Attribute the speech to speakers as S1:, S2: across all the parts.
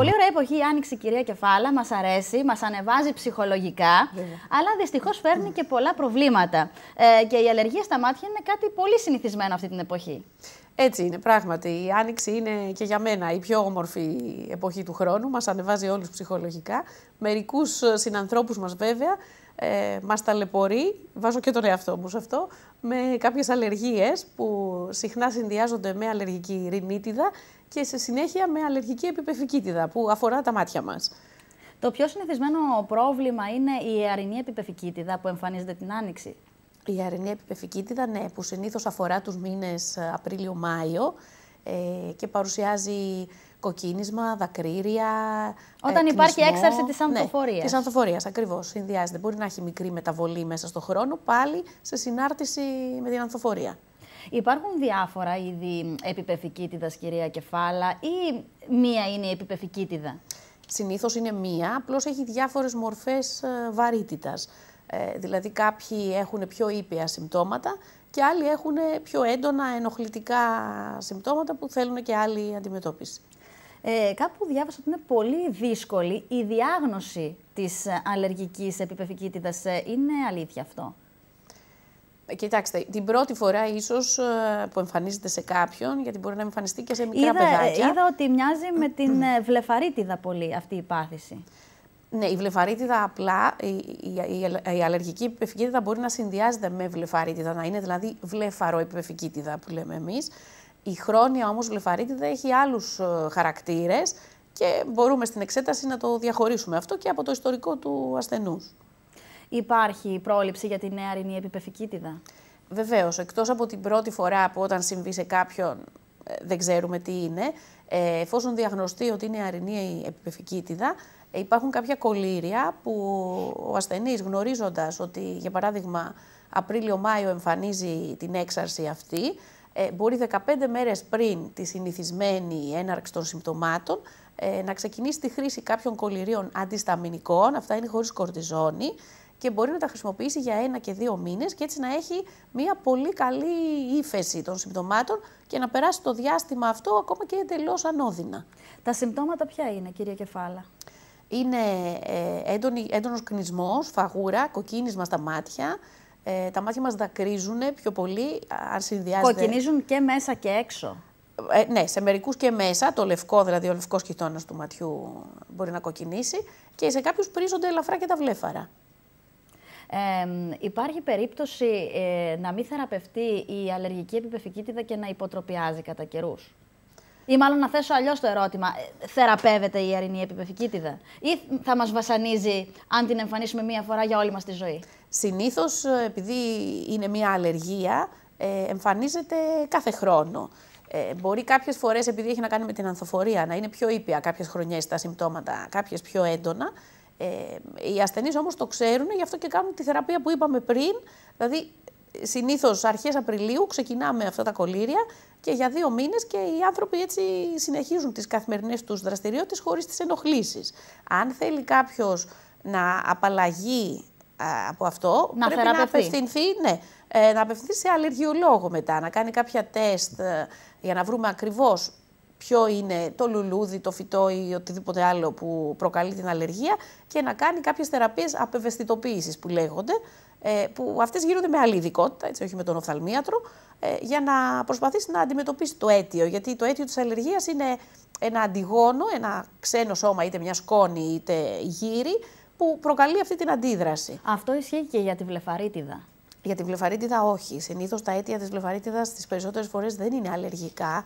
S1: Πολύ ωραία εποχή η Άνοιξη, κυρία Κεφάλα. Μας αρέσει, μας ανεβάζει ψυχολογικά, αλλά δυστυχώς φέρνει και πολλά προβλήματα. Και η αλλεργία στα μάτια είναι κάτι πολύ συνηθισμένο αυτή την εποχή.
S2: Έτσι είναι, πράγματι. Η Άνοιξη είναι και για μένα η πιο όμορφη εποχή του χρόνου. Μας ανεβάζει όλους ψυχολογικά. Μερικούς συνανθρώπους μας βέβαια μας ταλαιπωρεί, βάζω και τον εαυτό μου σε αυτό, με κάποιες αλλεργίες που συχνά συνδυάζονται με αλλεργική ρινίτιδα και σε συνέχεια με αλλεργική επιπεφικίτιδα που αφορά τα μάτια μας.
S1: Το πιο συνηθισμένο πρόβλημα είναι η αιαρινή επιπεφικίτιδα που εμφανίζεται την Άνοιξη.
S2: Η αιαρινή επιπεφικίτιδα, ναι, που συνήθως αφορά τους μήνες Απρίλιο-Μάιο και παρουσιάζει κοκκίνισμα, δακρύρια.
S1: Όταν υπάρχει έξαρση της ανθοφορίας.
S2: Ναι, της ανθοφορίας, ακριβώς. Συνδυάζεται. Μπορεί να έχει μικρή μεταβολή μέσα στον χρόνο, πάλι σε συνάρτηση με την ανθοφορία.
S1: Υπάρχουν διάφορα είδη επιπεφικίτιδας, κυρία Κεφάλα, ή μία είναι η επιπεφικίτιδα?
S2: Συνήθως είναι μία, απλώς έχει διάφορες μορφές βαρύτητας. Δηλαδή κάποιοι έχουν πιο ήπια συμπτώματα και άλλοι έχουν πιο έντονα ενοχλητικά συμπτώματα που θέλουν και άλλη αντιμετώπιση.
S1: Κάπου διάβασα ότι είναι πολύ δύσκολη η διάγνωση της αλλεργικής επιπεφικίτιδας. Είναι αλήθεια αυτό?
S2: Κοιτάξτε, την πρώτη φορά ίσως που εμφανίζεται σε κάποιον, γιατί μπορεί να εμφανιστεί και σε μικρά παιδάκια.
S1: Είδα ότι μοιάζει με την βλεφαρίτιδα πολύ αυτή η πάθηση.
S2: Ναι, η βλεφαρίτιδα απλά, η αλλεργική επιπεφικίτιδα μπορεί να συνδυάζεται με βλεφαρίτιδα, να είναι δηλαδή βλεφαροεπιπεφικίτιδα που λέμε εμείς. Η χρόνια όμως βλεφαρίτιδα έχει άλλους χαρακτήρες και μπορούμε στην εξέταση να το διαχωρίσουμε αυτό και από το ιστορικό του ασθενούς. Υπάρχει
S1: πρόληψη για την αιαρινή επιπεφικίτιδα?
S2: Βεβαίως, εκτός από την πρώτη φορά που όταν συμβεί σε κάποιον δεν ξέρουμε τι είναι, εφόσον διαγνωστεί ότι είναι αιαρινή επιπεφικίτιδα, υπάρχουν κάποια κολλήρια που ο ασθενής, γνωρίζοντας ότι για παράδειγμα Απρίλιο-Μάιο εμφανίζει την έξαρση αυτή, μπορεί 15 μέρες πριν τη συνηθισμένη έναρξη των συμπτωμάτων να ξεκινήσει τη χρήση κάποιων κολληρίων αντισταμινικών, αυτά είναι χωρίς κορτιζόνη, και μπορεί να τα χρησιμοποιήσει για 1 και 2 μήνες και έτσι να έχει μια πολύ καλή ύφεση των συμπτωμάτων και να περάσει το διάστημα αυτό ακόμα και εντελώς ανώδυνα.
S1: Τα συμπτώματα ποια είναι, κυρία Κεφάλα?
S2: Είναι έντονος κνισμός, φαγούρα, κοκκίνισμα στα μάτια. Τα μάτια μας δακρύζουν πιο πολύ, αν συνδυάζεται...
S1: Κοκκινίζουν και μέσα και έξω.
S2: Ναι, σε μερικούς και μέσα, το λευκό, δηλαδή ο λευκός κοιτώνας του ματιού μπορεί να κοκκινήσει και σε κάποιους πρίζονται ελαφρά και τα βλέφαρα.
S1: Υπάρχει περίπτωση να μην θεραπευτεί η αλλεργική επιπεφικίτιδα και να υποτροπιάζει κατά καιρούς? Ή μάλλον να θέσω αλλιώς το ερώτημα, θεραπεύεται η αιαρινή επιπεφικίτιδα ή θα μας βασανίζει αν την εμφανίσουμε μία φορά για όλη μας τη ζωή?
S2: Συνήθως, επειδή είναι μία αλλεργία, εμφανίζεται κάθε χρόνο. Μπορεί κάποιες φορές, επειδή έχει να κάνει με την ανθοφορία, να είναι πιο ήπια κάποιες χρονιές τα συμπτώματα, κάποιες πιο έντονα. Οι ασθενείς όμως το ξέρουν, γι' αυτό και κάνουν τη θεραπεία που είπαμε πριν. Δηλαδή, συνήθως αρχές Απριλίου ξεκινάμε αυτά τα κολλήρια και για 2 μήνες και οι άνθρωποι έτσι συνεχίζουν τις καθημερινές τους δραστηριότητες χωρίς τις ενοχλήσεις. Αν θέλει κάποιος να απαλλαγεί από αυτό, πρέπει να απευθυνθεί, να απευθυνθεί σε αλλεργιολόγο μετά, να κάνει κάποια τεστ για να βρούμε ακριβώς ποιο είναι το λουλούδι, το φυτό ή οτιδήποτε άλλο που προκαλεί την αλλεργία και να κάνει κάποιες θεραπείες απευαισθητοποίησης που λέγονται, που αυτές γίνονται με άλλη ειδικότητα, έτσι, όχι με τον οφθαλμίατρο, για να προσπαθήσει να αντιμετωπίσει το αίτιο. Γιατί το αίτιο της αλλεργίας είναι ένα αντιγόνο, ένα ξένο σώμα, είτε μια σκόνη είτε γύρι, που προκαλεί αυτή την αντίδραση.
S1: Αυτό ισχύει και για τη βλεφαρίτιδα?
S2: Για τη βλεφαρίτιδα όχι. Συνήθως τα αίτια της βλεφαρίτιδας τις περισσότερες φορές δεν είναι αλλεργικά.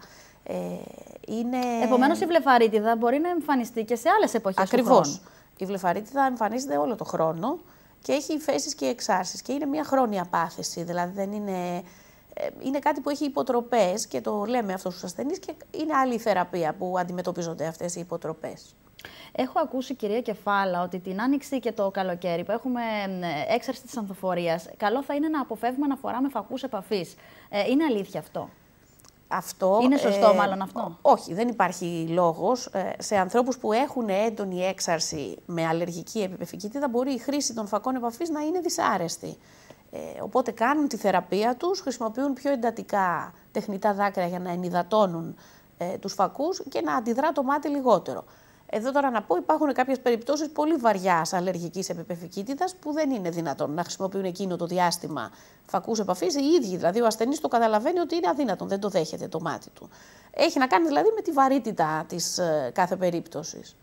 S1: Επομένως η βλεφαρίτιδα μπορεί να εμφανιστεί και σε άλλες εποχές του χρόνου.
S2: Ακριβώς. Η βλεφαρίτιδα εμφανίζεται όλο το χρόνο και έχει υφέσεις και εξάρσεις και είναι μια χρόνια πάθηση, δηλαδή δεν είναι... Είναι κάτι που έχει υποτροπές και το λέμε αυτό στους ασθενείς και είναι άλλη θεραπεία που αντιμετωπίζονται αυτές οι υποτροπές.
S1: Έχω ακούσει, κυρία Κεφάλα, ότι την Άνοιξη και το καλοκαίρι που έχουμε έξαρση της ανθοφορίας, καλό θα είναι να αποφεύγουμε να φοράμε φακούς επαφής. Είναι αλήθεια αυτό? Είναι σωστό μάλλον αυτό?
S2: Όχι, δεν υπάρχει λόγος. Σε ανθρώπους που έχουν έντονη έξαρση με αλλεργική επιπεφικίτιδα μπορεί η χρήση των φακών επαφής να είναι δυσάρεστη. Οπότε κάνουν τη θεραπεία τους, χρησιμοποιούν πιο εντατικά τεχνητά δάκρυα για να ενυδατώνουν τους φακούς και να αντιδρά το μάτι λιγότερο. Εδώ τώρα να πω, υπάρχουν κάποιες περιπτώσεις πολύ βαριάς αλλεργικής επιπεφικήτιδας που δεν είναι δυνατόν να χρησιμοποιούν εκείνο το διάστημα φακούς επαφής. Οι ίδιοι, δηλαδή ο ασθενής το καταλαβαίνει ότι είναι αδύνατον, δεν το δέχεται το μάτι του. Έχει να κάνει δηλαδή με τη βαρύτητα της κάθε περίπτωσης.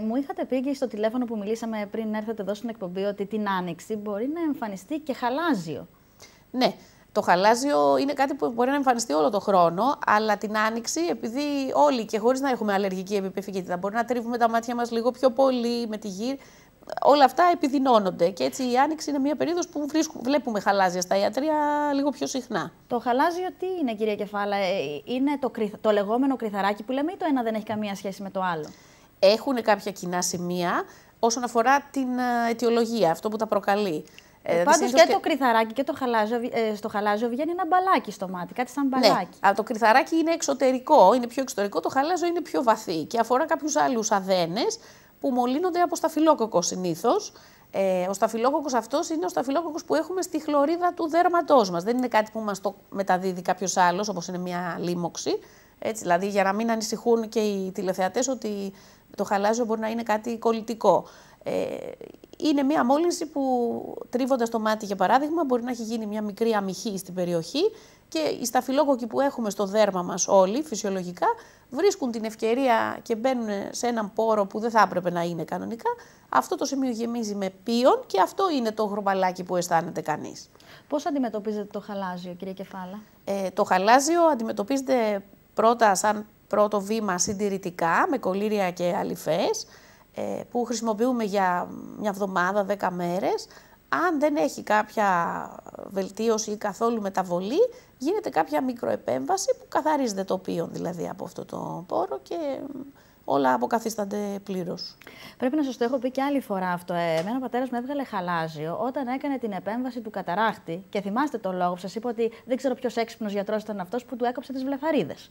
S1: Μου είχατε πει και στο τηλέφωνο που μιλήσαμε πριν έρθετε εδώ στην εκπομπή ότι την άνοιξη μπορεί να εμφανιστεί και χαλάζιο.
S2: Ναι. Το χαλάζιο είναι κάτι που μπορεί να εμφανιστεί όλο το χρόνο, αλλά την άνοιξη, επειδή όλοι και χωρίς να έχουμε αλλεργική επιπεφικήτιδα, μπορεί να τρίβουμε τα μάτια μας λίγο πιο πολύ με τη γύρ, όλα αυτά επιδεινώνονται. Και έτσι η άνοιξη είναι μια περίοδος που βλέπουμε χαλάζια στα ιατρεία λίγο πιο συχνά.
S1: Το χαλάζιο τι είναι, κυρία Κεφάλα, είναι το λεγόμενο κρυθαράκι που λέμε ή το ένα δεν έχει καμία σχέση με το άλλο?
S2: Έχουν κάποια κοινά σημεία όσον αφορά την αιτιολογία, αυτό που τα προκαλεί.
S1: Πάντως και το κρυθαράκι και το χαλάζιο, στο χαλάζιο βγαίνει ένα μπαλάκι στο μάτι, κάτι σαν μπαλάκι.
S2: Ναι, το κρυθαράκι είναι εξωτερικό, είναι πιο εξωτερικό, το χαλάζιο είναι πιο βαθύ και αφορά κάποιους άλλους αδένες που μολύνονται από σταφυλόκοκκο συνήθως. Ο σταφυλόκοκκος αυτός είναι ο σταφυλόκοκκος που έχουμε στη χλωρίδα του δέρματός μας. Δεν είναι κάτι που μας το μεταδίδει κάποιος άλλος, όπως είναι μια λίμωξη. Έτσι, δηλαδή, για να μην ανησυχούν και οι τηλεθεατές ότι το χαλάζιο μπορεί να είναι κάτι κολλητικό. Είναι μια μόλυνση που τρίβοντας το μάτι, για παράδειγμα, μπορεί να έχει γίνει μια μικρή αμυχή στην περιοχή και οι σταφυλόκοκκοι που έχουμε στο δέρμα μας όλοι, φυσιολογικά, βρίσκουν την ευκαιρία και μπαίνουν σε έναν πόρο που δεν θα έπρεπε να είναι κανονικά. Αυτό το σημείο γεμίζει με πίον και αυτό είναι το γρομπαλάκι που αισθάνεται κανείς.
S1: Πώς αντιμετωπίζετε το χαλάζιο, κυρία Κεφάλα?
S2: Το χαλάζιο αντιμετωπίζεται πρώτα σαν πρώτο βήμα συντηρητικά, με κολλήρια και αλυφές, που χρησιμοποιούμε για μια εβδομάδα, 10 μέρες. Αν δεν έχει κάποια βελτίωση ή καθόλου μεταβολή, γίνεται κάποια μικροεπέμβαση που καθαρίζεται το πίον δηλαδή από αυτό το πόρο και όλα αποκαθίστανται πλήρως.
S1: Πρέπει να σας το έχω πει και άλλη φορά αυτό. Εμένα ο πατέρας μου έβγαλε χαλάζιο όταν έκανε την επέμβαση του καταράχτη και θυμάστε το λόγο που σας είπα ότι δεν ξέρω ποιος έξυπνος γιατρός ήταν αυτός που του έκοψε τις βλεφαρίδες.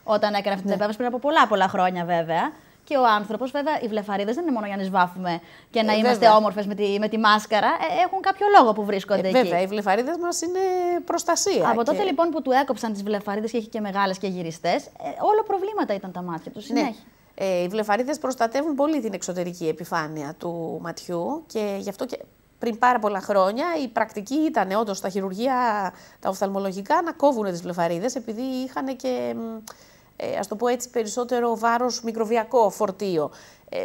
S1: Όταν έκανε αυτή την επέμβαση πριν από πολλά χρόνια βέβαια. Και ο άνθρωπος, βέβαια, οι βλεφαρίδες δεν είναι μόνο για να σβάφουμε και να είμαστε όμορφες με τη μάσκαρα. Έχουν κάποιο λόγο που βρίσκονται εκεί.
S2: Βέβαια, οι βλεφαρίδες μας είναι προστασία.
S1: Από τότε λοιπόν που του έκοψαν τις βλεφαρίδες και είχε και μεγάλες και γυριστές, όλο προβλήματα ήταν τα μάτια του συνέχεια.
S2: Ναι. Οι βλεφαρίδες προστατεύουν πολύ την εξωτερική επιφάνεια του ματιού και γι' αυτό και πριν πάρα πολλά χρόνια η πρακτική ήταν όντως στα χειρουργεία, τα οφθαλμολογικά, να κόβουν τις βλεφαρίδες επειδή είχαν και, ας το πω έτσι, περισσότερο βάρος μικροβιακό φορτίο.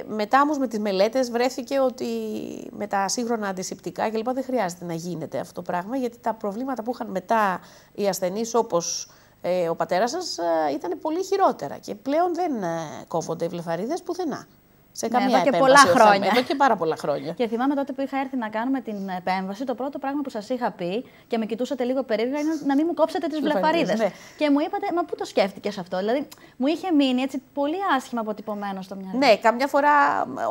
S2: Μετά όμως με τις μελέτες βρέθηκε ότι με τα σύγχρονα αντισηπτικά κλπ. Δεν χρειάζεται να γίνεται αυτό το πράγμα, γιατί τα προβλήματα που είχαν μετά οι ασθενείς όπως ο πατέρας σας ήταν πολύ χειρότερα και πλέον δεν κόβονται οι βλεφαρίδες πουθενά. Σε καμία
S1: εδώ και πολλά χρόνια.
S2: Εδώ και πάρα πολλά χρόνια.
S1: Και θυμάμαι τότε που είχα έρθει να κάνουμε την επέμβαση, το πρώτο πράγμα που σας είχα πει και με κοιτούσατε λίγο περίεργα είναι να μην μου κόψετε τις βλεφαρίδες. Ναι. Και μου είπατε, μα πού το σκέφτηκες αυτό? Δηλαδή, μου είχε μείνει έτσι πολύ άσχημα αποτυπωμένο στο μυαλό.
S2: Ναι, καμιά φορά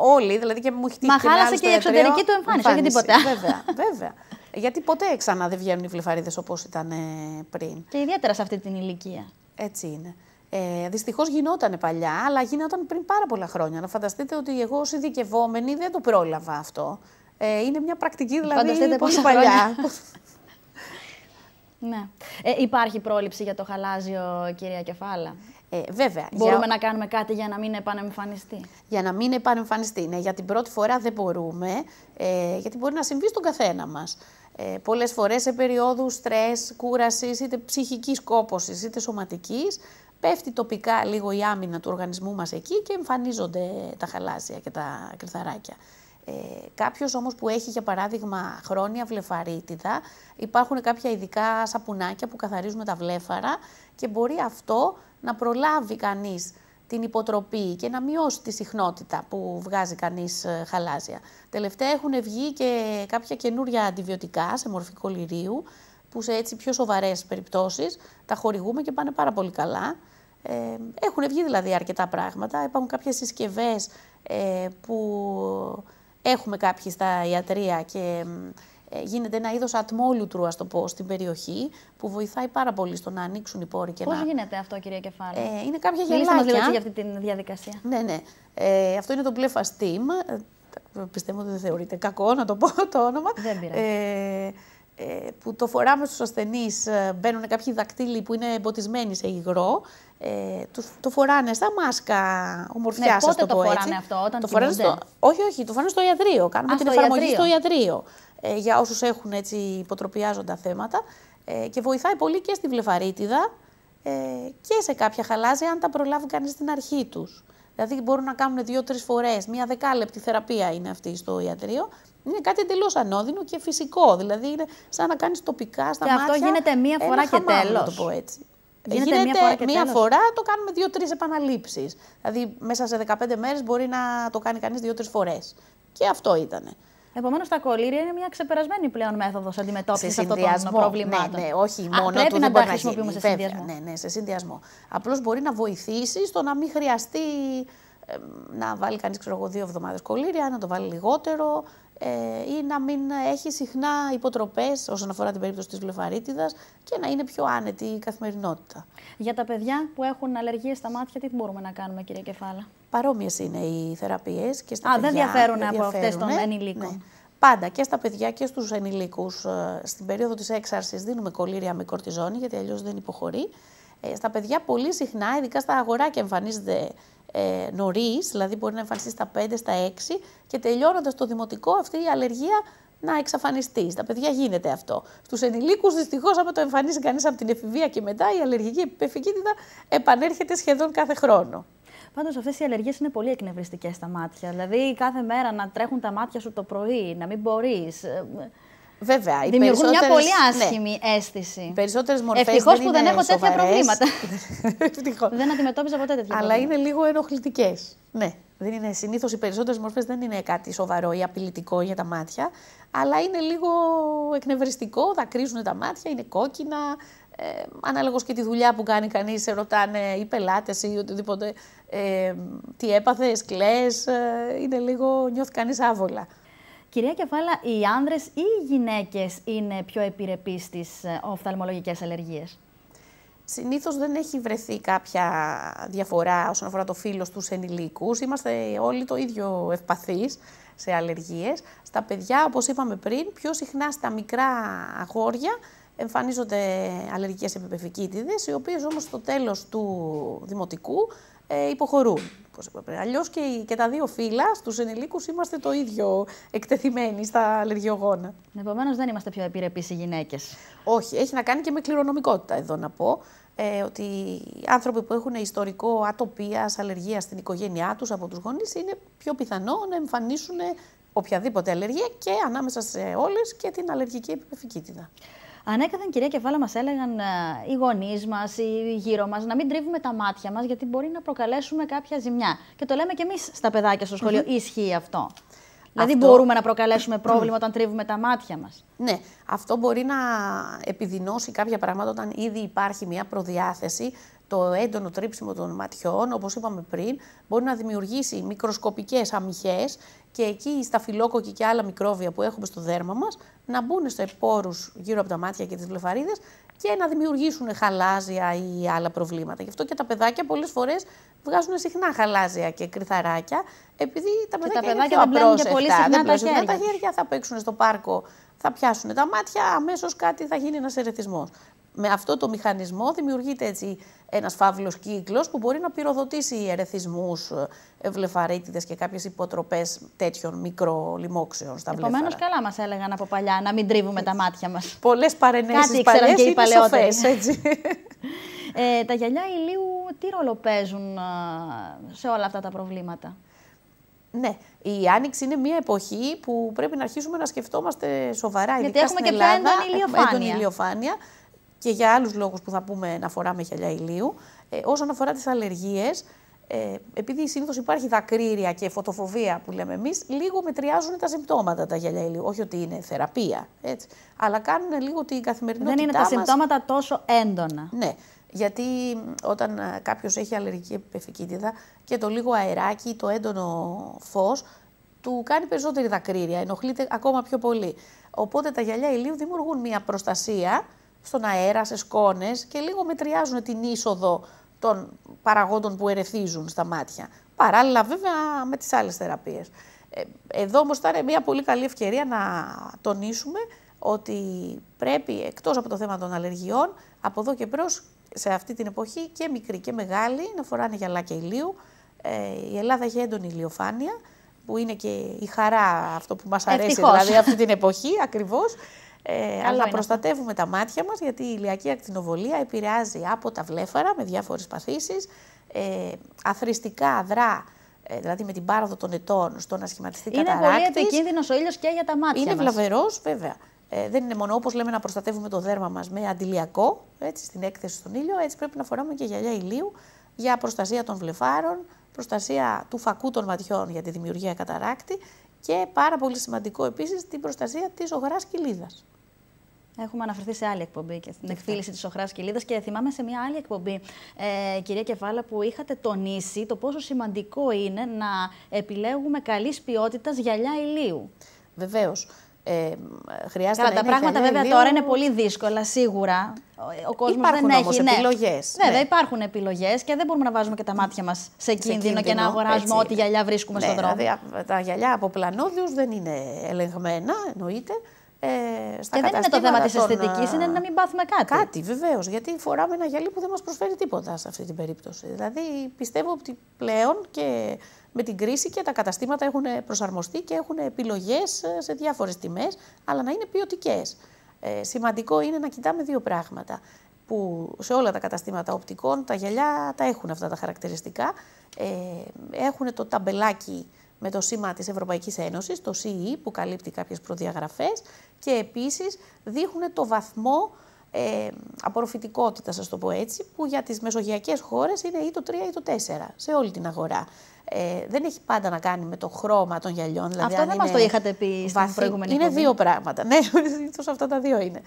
S2: όλοι, δηλαδή και μου έχει τύχει.
S1: Μα χάλασε και η εξωτερική του εμφάνιση, όχι τίποτα.
S2: Βέβαια. Γιατί ποτέ ξανά δεν βγαίνουν οι βλεφαρίδες όπως ήταν πριν.
S1: Και ιδιαίτερα σε αυτή την ηλικία.
S2: Έτσι είναι. Δυστυχώς γινόταν παλιά, αλλά γινόταν πριν πάρα πολλά χρόνια. Να φανταστείτε ότι εγώ ως ειδικευόμενη δεν το πρόλαβα αυτό. Είναι μια πρακτική δηλαδή πολύ παλιά.
S1: Ναι. Υπάρχει πρόληψη για το χαλάζιο, κυρία Κεφάλα?
S2: Βέβαια.
S1: Μπορούμε να κάνουμε κάτι για να μην επανεμφανιστεί?
S2: Για να μην επανεμφανιστεί, ναι. Για την πρώτη φορά δεν μπορούμε, γιατί μπορεί να συμβεί στον καθένα μας. Πολλές φορές σε περιόδους στρες, κούρασης, είτε ψυχικής κόπωσης, είτε σωματικής, πέφτει τοπικά λίγο η άμυνα του οργανισμού μας εκεί και εμφανίζονται τα χαλάζια και τα κρυθαράκια. Κάποιος όμως που έχει, για παράδειγμα, χρόνια βλεφαρίτιδα, υπάρχουν κάποια ειδικά σαπουνάκια που καθαρίζουν τα βλέφαρα και μπορεί αυτό να προλάβει κανείς την υποτροπή και να μειώσει τη συχνότητα που βγάζει κανείς χαλάζια. Τελευταία έχουν βγει και κάποια καινούρια αντιβιωτικά σε μορφή κολυρίου, που σε έτσι πιο σοβαρές περιπτώσεις τα χορηγούμε και πάνε πάρα πολύ καλά. Έχουν βγει δηλαδή αρκετά πράγματα. Υπάρχουν κάποιες συσκευές που έχουμε κάποιοι στα ιατρεία και γίνεται ένα είδος ατμόλουτρου, ας το πω, στην περιοχή, που βοηθάει πάρα πολύ στο να ανοίξουν οι πόροι.
S1: Πώς γίνεται αυτό, κυρία Κεφάλα?
S2: Είναι κάποια γελάκια.
S1: Μιλήστε μας λίγο για αυτή τη διαδικασία.
S2: Ναι. Αυτό είναι το Blefa Steam. Πιστεύω ότι δεν θεωρείται κακό να το πω το όνομα.
S1: Δεν πειράζει.
S2: που το φοράμε στους ασθενείς, μπαίνουν κάποιοι δακτύλοι που είναι εμποτισμένοι σε υγρό, το φοράνε σαν μάσκα ομορφιάς,
S1: ναι,
S2: ας το πω έτσι.
S1: Πότε το φοράνε αυτό, όταν
S2: το φοράνε όχι, το φοράνε στο ιατρείο. Κάνουμε την εφαρμογή στο ιατρείο. Για όσους έχουν έτσι υποτροπιάζοντα θέματα. Και βοηθάει πολύ και στη βλεφαρίτιδα και σε κάποια χαλάζια, αν τα προλάβει κανείς στην αρχή τους. Δηλαδή μπορούν να κάνουν 2-3 φορές, μία 10λεπτη θεραπεία είναι αυτή στο ιατρείο. Είναι κάτι εντελώς ανώδυνο και φυσικό. Δηλαδή είναι σαν να κάνεις τοπικά στα μάτια.
S1: Και αυτό γίνεται μία φορά και τέλος.
S2: Να το πω έτσι. Γίνεται μία φορά, το κάνουμε 2-3 επαναλήψεις. Δηλαδή μέσα σε 15 μέρες μπορεί να το κάνει κανείς 2-3 φορές. Και αυτό ήτανε.
S1: Επομένως, τα κολλήρια είναι μια ξεπερασμένη πλέον μέθοδος αντιμετώπισης αυτών των προβλημάτων.
S2: Ναι, όχι μόνο
S1: πρέπει
S2: του
S1: να
S2: δεν
S1: τα
S2: μπορεί
S1: χρησιμοποιούμε σε συνδυασμό.
S2: Ναι, σε συνδυασμό. Απλώς μπορεί να βοηθήσει στο να μην χρειαστεί να βάλει κανείς 2 εβδομάδες κολλήρια, να το βάλει λιγότερο ή να μην έχει συχνά υποτροπές όσον αφορά την περίπτωση της βλεφαρίτιδας και να είναι πιο άνετη η καθημερινότητα.
S1: Για τα παιδιά που έχουν αλλεργίες στα μάτια, τι μπορούμε να κάνουμε, κυρία Κεφάλα?
S2: Παρόμοιες είναι οι θεραπείες και στα παιδιά.
S1: Δεν διαφέρουν από αυτές των ενηλίκων.
S2: Ναι. Πάντα και στα παιδιά και στους ενηλίκους στην περίοδο της έξαρσης δίνουμε κολλήρια με κορτιζόνη, γιατί αλλιώς δεν υποχωρεί. Στα παιδιά πολύ συχνά, ειδικά στα αγοράκια, εμφανίζεται νωρίς, δηλαδή μπορεί να εμφανιστεί στα 5, στα 6 και τελειώνοντας το δημοτικό αυτή η αλλεργία να εξαφανιστεί. Στα παιδιά γίνεται αυτό. Στους ενηλίκους δυστυχώς, άμα το εμφανίσει κανείς από την εφηβεία και μετά, η αλλεργική επιφυκήτιδα επανέρχεται σχεδόν κάθε χρόνο.
S1: Πάντως αυτές οι αλλεργίες είναι πολύ εκνευριστικές στα μάτια. Δηλαδή κάθε μέρα να τρέχουν τα μάτια σου το πρωί, να μην μπορείς.
S2: Βέβαια.
S1: Δημιουργούν μια πολύ άσχημη αίσθηση.
S2: Οι περισσότερες μορφές
S1: ευτυχώς που δεν έχω τέτοια προβλήματα.
S2: Ευτυχώς.
S1: Δεν αντιμετώπιζα ποτέ τέτοια
S2: Αλλά
S1: προβλήματα.
S2: είναι λίγο ενοχλητικές. Ναι. Δεν είναι, συνήθως οι περισσότερες μορφές δεν είναι κάτι σοβαρό ή απειλητικό για τα μάτια, αλλά είναι λίγο εκνευριστικό, δακρύζουν τα μάτια, είναι κόκκινα. Ανάλογος και τη δουλειά που κάνει κανείς, σε ρωτάνε οι πελάτες ή οτιδήποτε, τι έπαθες, κλαις, είναι λίγο, νιώθει κανείς άβολα.
S1: Κυρία Κεφάλα, οι άνδρες ή οι γυναίκες είναι πιο επιρρεπείς στις οφθαλμολογικές αλλεργίες?
S2: Συνήθως δεν έχει βρεθεί κάποια διαφορά όσον αφορά το φύλο στους ενηλίκους. Είμαστε όλοι το ίδιο ευπαθείς σε αλλεργίες. Στα παιδιά, όπως είπαμε πριν, πιο συχνά στα μικρά αγόρια εμφανίζονται αλλεργικές επιπεφικήτιδες, οι οποίες όμως στο τέλος του δημοτικού υποχωρούν. Αλλιώς και τα δύο φύλλα στους ενηλίκους είμαστε το ίδιο εκτεθειμένοι στα αλλεργιογόνα.
S1: Επομένως δεν είμαστε πιο επιρρεπείς οι γυναίκες.
S2: Όχι, έχει να κάνει και με κληρονομικότητα εδώ να πω. Ότι οι άνθρωποι που έχουν ιστορικό ατοπίας, αλλεργίας στην οικογένειά τους από τους γονείς είναι πιο πιθανό να εμφανίσουν οποιαδήποτε αλλεργία και ανάμεσα σε όλες και την αλλεργική επιπεφικήτιδα.
S1: Ανέκαθεν, κυρία Κεφάλα, μας έλεγαν οι γονείς μας, οι γύρω μας, να μην τρίβουμε τα μάτια μας, γιατί μπορεί να προκαλέσουμε κάποια ζημιά. Και το λέμε και εμείς στα παιδάκια στο σχολείο. Ισχύει αυτό? Δηλαδή μπορούμε να προκαλέσουμε πρόβλημα όταν τρίβουμε τα μάτια μας?
S2: Ναι, αυτό μπορεί να επιδεινώσει κάποια πράγματα όταν ήδη υπάρχει μια προδιάθεση. Το έντονο τρίψιμο των ματιών, όπως είπαμε πριν, μπορεί να δημιουργήσει μικροσκοπικές αμυχές και εκεί οι σταφυλόκοκκοι και άλλα μικρόβια που έχουμε στο δέρμα μας να μπουν σε πόρους γύρω από τα μάτια και τις βλεφαρίδες και να δημιουργήσουν χαλάζια ή άλλα προβλήματα. Γι' αυτό και τα παιδάκια πολλές φορές βγάζουν συχνά χαλάζια και κρυθαράκια, επειδή τα παιδάκια είναι πιο απρόσεχτα,
S1: πολύ συχνά
S2: τα χέρια, θα παίξουν στο πάρκο, θα πιάσουν τα μάτια, αμέσως κάτι θα γίνει ένας ερεθισμός. Με αυτό το μηχανισμό δημιουργείται έτσι ένας φαύλος κύκλος που μπορεί να πυροδοτήσει ερεθισμούς, βλεφαρίτιδες και κάποιες υποτροπές τέτοιων μικρολοιμόξεων στα βλέφαρα.
S1: Επομένως, καλά μας έλεγαν από παλιά να μην τρίβουμε τα μάτια μας.
S2: Πολλές παρενέσεις παλιές είναι σοφές, έτσι.
S1: Τα γυαλιά ηλίου τι ρόλο παίζουν σε όλα αυτά τα προβλήματα?
S2: Ναι, η Άνοιξη είναι μια εποχή που πρέπει να αρχίσουμε να σκεφτόμαστε σοβαρά.
S1: Γιατί έχουμε και πιο έντονη
S2: ηλιοφάνεια. Και για άλλους λόγους που θα πούμε να φοράμε γυαλιά ηλίου. Όσον αφορά τις αλλεργίες, επειδή συνήθως υπάρχει δακρύρια και φωτοφοβία που λέμε εμείς, λίγο μετριάζουν τα συμπτώματα τα γυαλιά ηλίου. Όχι ότι είναι θεραπεία, έτσι, αλλά κάνουν λίγο την καθημερινότητά μας.
S1: Δεν είναι τα συμπτώματα τόσο έντονα.
S2: Ναι, γιατί όταν κάποιος έχει αλλεργική επιφυκήτιδα και το λίγο αεράκι, το έντονο φως, του κάνει περισσότερη δακρύρια, ενοχλείται ακόμα πιο πολύ. Οπότε τα γυαλιά ηλίου δημιουργούν μια προστασία στον αέρα, σε σκόνες και λίγο μετριάζουν την είσοδο των παραγόντων που ερεθίζουν στα μάτια. Παράλληλα βέβαια με τις άλλες θεραπείες. Εδώ όμως θα είναι μια πολύ καλή ευκαιρία να τονίσουμε ότι πρέπει, εκτός από το θέμα των αλλεργιών, από εδώ και μπρος, σε αυτή την εποχή και μικροί και μεγάλοι να φοράνε γυαλάκια ηλίου. Η Ελλάδα έχει έντονη ηλιοφάνεια, που είναι και η χαρά, αυτό που μας αρέσει δηλαδή αυτή την εποχή ακριβώς. Αλλά προστατεύουμε τα μάτια μας, γιατί η ηλιακή ακτινοβολία επηρεάζει από τα βλέφαρα με διάφορες παθήσεις, αθροιστικά δρά, δηλαδή με την πάροδο των ετών στο να σχηματιστεί καταράκτης.
S1: Είναι πολύ επικίνδυνος ο ήλιος και για τα μάτια μας.
S2: Είναι βλαβερός, βέβαια. Δεν είναι μόνο, όπως λέμε, να προστατεύουμε το δέρμα μας με αντιλιακό, έτσι, στην έκθεση στον ήλιο, έτσι πρέπει να φοράμε και γυαλιά ηλίου για προστασία των βλεφάρων, προστασία του φακού των ματιών για τη δημιουργία καταράκτη και πάρα πολύ σημαντικό επίσης την προστασία της οχράς κοιλίδας.
S1: Έχουμε αναφερθεί σε άλλη εκπομπή και στην εκφύλιση της οχράς κοιλίδας και θυμάμαι σε μια άλλη εκπομπή, κυρία Κεφάλα, που είχατε τονίσει το πόσο σημαντικό είναι να επιλέγουμε καλής ποιότητας γυαλιά ηλίου.
S2: Βεβαίως. Χρειάζεται
S1: τα πράγματα βέβαια ηλίου... τώρα είναι πολύ δύσκολα, σίγουρα. Ο κόσμος δεν έχει
S2: όμως επιλογές.
S1: Βέβαια, υπάρχουν επιλογές και δεν μπορούμε να βάζουμε και τα μάτια μας σε κίνδυνο και να αγοράζουμε ό,τι γυαλιά βρίσκουμε στον δρόμο.
S2: Δηλαδή, τα γυαλιά από πλανόδιους δεν είναι ελεγμένα, εννοείται.
S1: Και δεν είναι το θέμα της αισθητικής, είναι να μην πάθουμε κάτι.
S2: Κάτι, βεβαίως, γιατί φοράμε ένα γυαλί που δεν μας προσφέρει τίποτα σε αυτή την περίπτωση. Δηλαδή, πιστεύω ότι πλέον και με την κρίση και τα καταστήματα έχουν προσαρμοστεί και έχουν επιλογές σε διάφορες τιμές, αλλά να είναι ποιοτικές. Σημαντικό είναι να κοιτάμε δύο πράγματα, που σε όλα τα καταστήματα οπτικών τα γυαλιά τα έχουν αυτά τα χαρακτηριστικά. Έχουν το ταμπελάκι με το σήμα της Ευρωπαϊκής Ένωσης, το CE, που καλύπτει κάποιες προδιαγραφές και επίσης δείχνουν το βαθμό απορροφητικότητας, ας το πω έτσι, που για τις μεσογειακές χώρες είναι ή το 3 ή το 4 σε όλη την αγορά. Δεν έχει πάντα να κάνει με το χρώμα των γυαλιών. Δηλαδή
S1: αυτό δεν μας το είχατε πει στην προηγούμενη
S2: εκπομπή. Είναι δύο πράγματα. Ναι, συνήθως αυτά τα δύο είναι.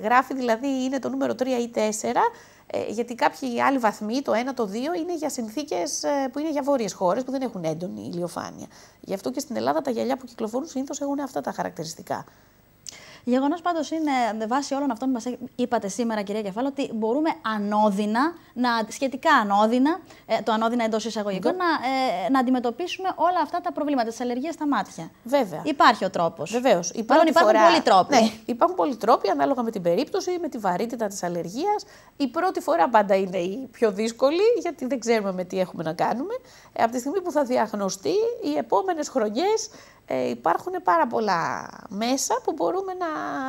S2: Γράφει δηλαδή είναι το νούμερο 3 ή 4, γιατί κάποιοι άλλοι βαθμοί, το 1, το 2, είναι για συνθήκες που είναι για βόρειες χώρες που δεν έχουν έντονη ηλιοφάνεια. Γι' αυτό και στην Ελλάδα τα γυαλιά που κυκλοφορούν συνήθως έχουν αυτά τα χαρακτηριστικά. Γεγονός
S1: πάντως είναι, με βάση όλων αυτών που μας είπατε σήμερα, κυρία Κεφάλα, ότι μπορούμε ανώδυνα, σχετικά ανώδυνα, το ανώδυνα εντός εισαγωγικών, να αντιμετωπίσουμε όλα αυτά τα προβλήματα της αλλεργίας στα μάτια.
S2: Βέβαια.
S1: Υπάρχει ο τρόπος.
S2: Βεβαίως.
S1: Υπάρχουν πολλοί τρόποι.
S2: Ναι, υπάρχουν πολλοί τρόποι ανάλογα με την περίπτωση, με τη βαρύτητα της αλλεργίας. Η πρώτη φορά πάντα είναι η πιο δύσκολη, γιατί δεν ξέρουμε με τι έχουμε να κάνουμε. Από τη στιγμή που θα διαγνωστεί, οι επόμενες χρονιές υπάρχουν πάρα πολλά μέσα που μπορούμε να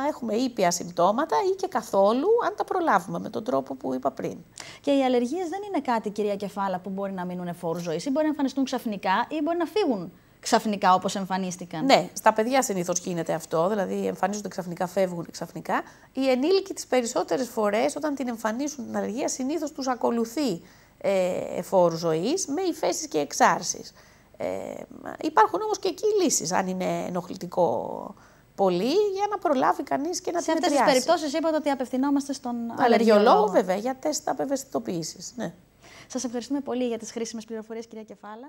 S2: έχουμε ήπια συμπτώματα ή και καθόλου, αν τα προλάβουμε με τον τρόπο που είπα πριν.
S1: Και οι αλλεργίες δεν είναι κάτι, κυρία Κεφάλα, που μπορεί να μείνουν εφόρου ζωής, ή μπορεί να εμφανιστούν ξαφνικά ή μπορεί να φύγουν ξαφνικά όπως εμφανίστηκαν.
S2: Ναι, στα παιδιά συνήθως γίνεται αυτό, δηλαδή εμφανίζονται ξαφνικά, φεύγουν ξαφνικά. Οι ενήλικοι τις περισσότερες φορές, όταν την εμφανίσουν την αλλεργία, συνήθως τους ακολουθεί εφόρου ζωής με υφέσεις και εξάρσεις. Υπάρχουν όμως και εκεί λύσεις, αν είναι ενοχλητικό πολύ, για να προλάβει κανείς και να την μετριάσει.
S1: Σε αυτές τις περιπτώσεις είπατε ότι απευθυνόμαστε στον
S2: αλλεργιολόγο, βέβαια, για τεστ απευαισθητοποίησης. Ναι.
S1: Σας ευχαριστούμε πολύ για τις χρήσιμες πληροφορίες, κυρία Κεφάλα.